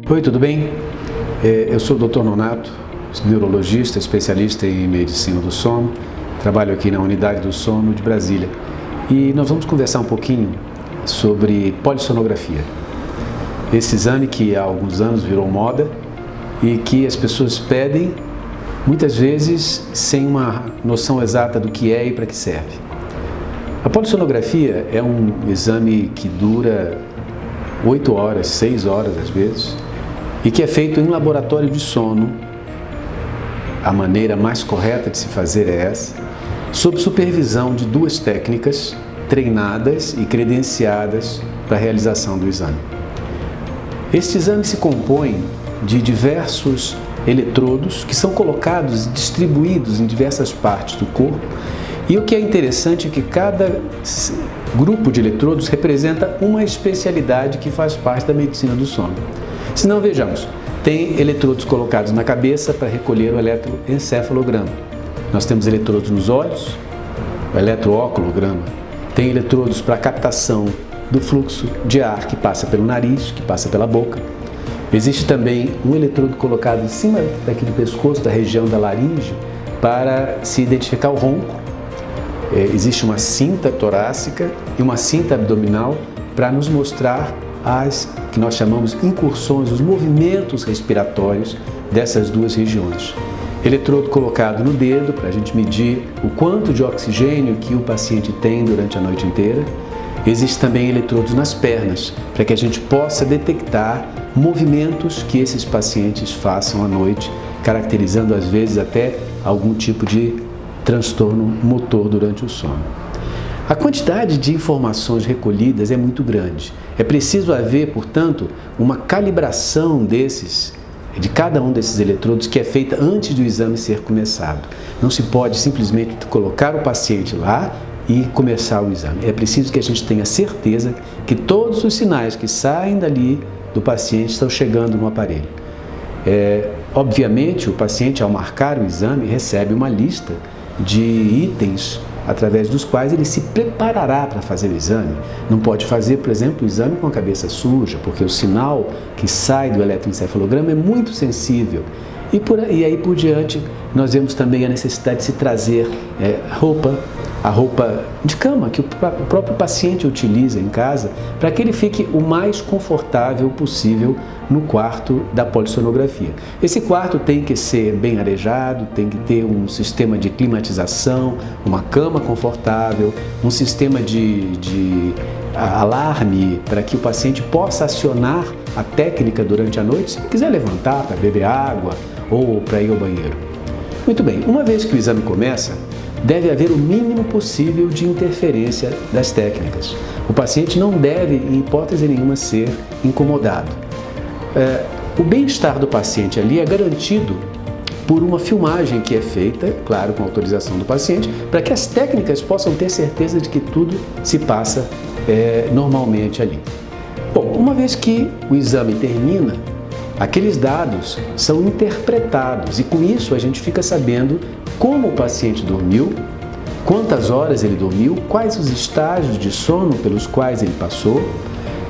Oi, tudo bem? Eu sou o Dr. Nonato, neurologista, especialista em medicina do sono. Trabalho aqui na Unidade do Sono de Brasília. E nós vamos conversar um pouquinho sobre polissonografia. Esse exame que há alguns anos virou moda e que as pessoas pedem, muitas vezes sem uma noção exata do que é e para que serve. A polissonografia é um exame que dura 8 horas, 6 horas às vezes, e que é feito em laboratório de sono. A maneira mais correta de se fazer é essa, sob supervisão de 2 técnicas treinadas e credenciadas para a realização do exame. Este exame se compõe de diversos eletrodos que são colocados e distribuídos em diversas partes do corpo, e o que é interessante é que cada grupo de eletrodos representa uma especialidade que faz parte da medicina do sono. Se não, vejamos, tem eletrodos colocados na cabeça para recolher o eletroencefalograma. Nós temos eletrodos nos olhos, o eletrooculograma. Tem eletrodos para captação do fluxo de ar que passa pelo nariz, que passa pela boca. Existe também um eletrodo colocado em cima daqui do pescoço, da região da laringe, para se identificar o ronco. Existe uma cinta torácica e uma cinta abdominal para nos mostrar as que nós chamamos incursões, os movimentos respiratórios dessas 2 regiões. Eletrodo colocado no dedo para a gente medir o quanto de oxigênio que o paciente tem durante a noite inteira. Existe também eletrodos nas pernas para que a gente possa detectar movimentos que esses pacientes façam à noite, caracterizando às vezes até algum tipo de transtorno motor durante o sono. A quantidade de informações recolhidas é muito grande. É preciso haver, portanto, uma calibração de cada um desses eletrodos que é feita antes do exame ser começado. Não se pode simplesmente colocar o paciente lá e começar o exame. É preciso que a gente tenha certeza que todos os sinais que saem dali do paciente estão chegando no aparelho. Obviamente, o paciente, ao marcar o exame, recebe uma lista de itens através dos quais ele se preparará para fazer o exame. Não pode fazer, por exemplo, o exame com a cabeça suja, porque o sinal que sai do eletroencefalograma é muito sensível. E aí por diante, nós vemos também a necessidade de se trazer a roupa de cama que o próprio paciente utiliza em casa, para que ele fique o mais confortável possível no quarto da polissonografia. Esse quarto tem que ser bem arejado, tem que ter um sistema de climatização, uma cama confortável, um sistema de alarme para que o paciente possa acionar a técnica durante a noite se quiser levantar para beber água ou para ir ao banheiro. Muito bem, uma vez que o exame começa, deve haver o mínimo possível de interferência das técnicas. O paciente não deve, em hipótese nenhuma, ser incomodado. O bem-estar do paciente ali é garantido por uma filmagem que é feita, claro, com autorização do paciente, para que as técnicas possam ter certeza de que tudo se passa normalmente ali. Bom, uma vez que o exame termina, aqueles dados são interpretados e com isso a gente fica sabendo como o paciente dormiu, quantas horas ele dormiu, quais os estágios de sono pelos quais ele passou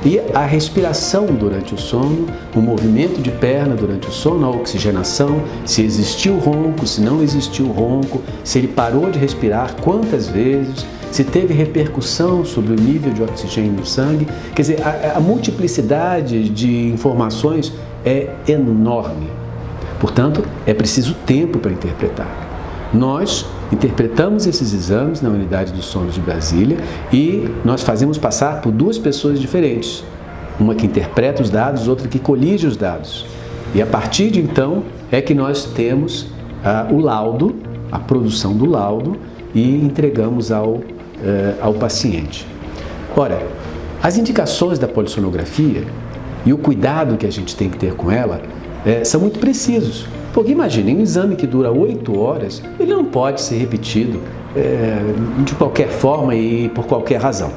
e a respiração durante o sono, o movimento de perna durante o sono, a oxigenação, se existiu ronco, se não existiu ronco, se ele parou de respirar, quantas vezes, se teve repercussão sobre o nível de oxigênio no sangue. Quer dizer, a multiplicidade de informações é enorme. Portanto, é preciso tempo para interpretar. Nós interpretamos esses exames na Unidade do Sono de Brasília e nós fazemos passar por 2 pessoas diferentes. Uma que interpreta os dados, outra que colige os dados. E a partir de então é que nós temos o laudo, a produção do laudo e entregamos ao paciente. Ora, as indicações da polissonografia e o cuidado que a gente tem que ter com ela são muito precisos. Porque imagine, um exame que dura 8 horas, ele não pode ser repetido de qualquer forma e por qualquer razão.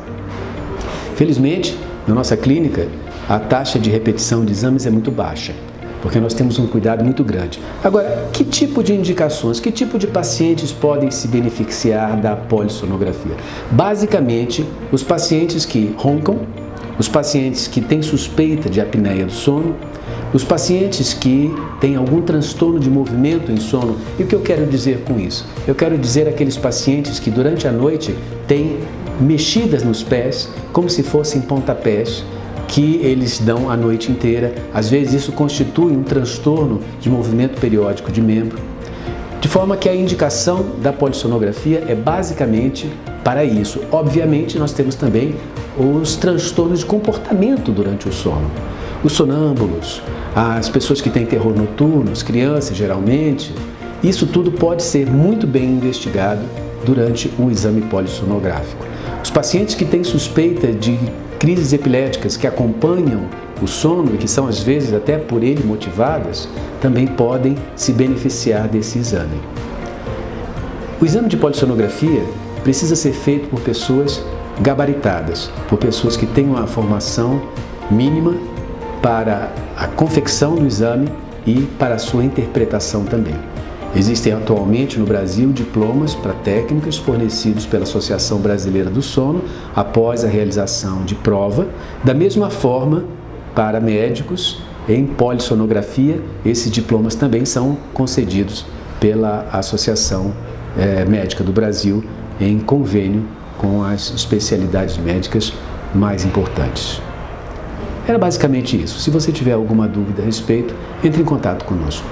Felizmente, na nossa clínica, a taxa de repetição de exames é muito baixa, porque nós temos um cuidado muito grande. Agora, que tipo de indicações, que tipo de pacientes podem se beneficiar da polissonografia? Basicamente, os pacientes que roncam, os pacientes que têm suspeita de apneia do sono, Os pacientes que têm algum transtorno de movimento em sono, e o que eu quero dizer com isso? Eu quero dizer aqueles pacientes que durante a noite têm mexidas nos pés, como se fossem pontapés, que eles dão a noite inteira. Às vezes isso constitui um transtorno de movimento periódico de membro. De forma que a indicação da polissonografia é basicamente para isso. Obviamente nós temos também os transtornos de comportamento durante o sono. Os sonâmbulos, as pessoas que têm terror noturno, as crianças geralmente, isso tudo pode ser muito bem investigado durante um exame polissonográfico. Os pacientes que têm suspeita de crises epiléticas que acompanham o sono e que são às vezes até por ele motivadas, também podem se beneficiar desse exame. O exame de polissonografia precisa ser feito por pessoas gabaritadas, por pessoas que tenham a formação mínima para a confecção do exame e para a sua interpretação também. Existem atualmente no Brasil diplomas para técnicos fornecidos pela Associação Brasileira do Sono após a realização de prova. Da mesma forma, para médicos em polissonografia, esses diplomas também são concedidos pela Associação Médica do Brasil em convênio com as especialidades médicas mais importantes. Era basicamente isso. Se você tiver alguma dúvida a respeito, entre em contato conosco.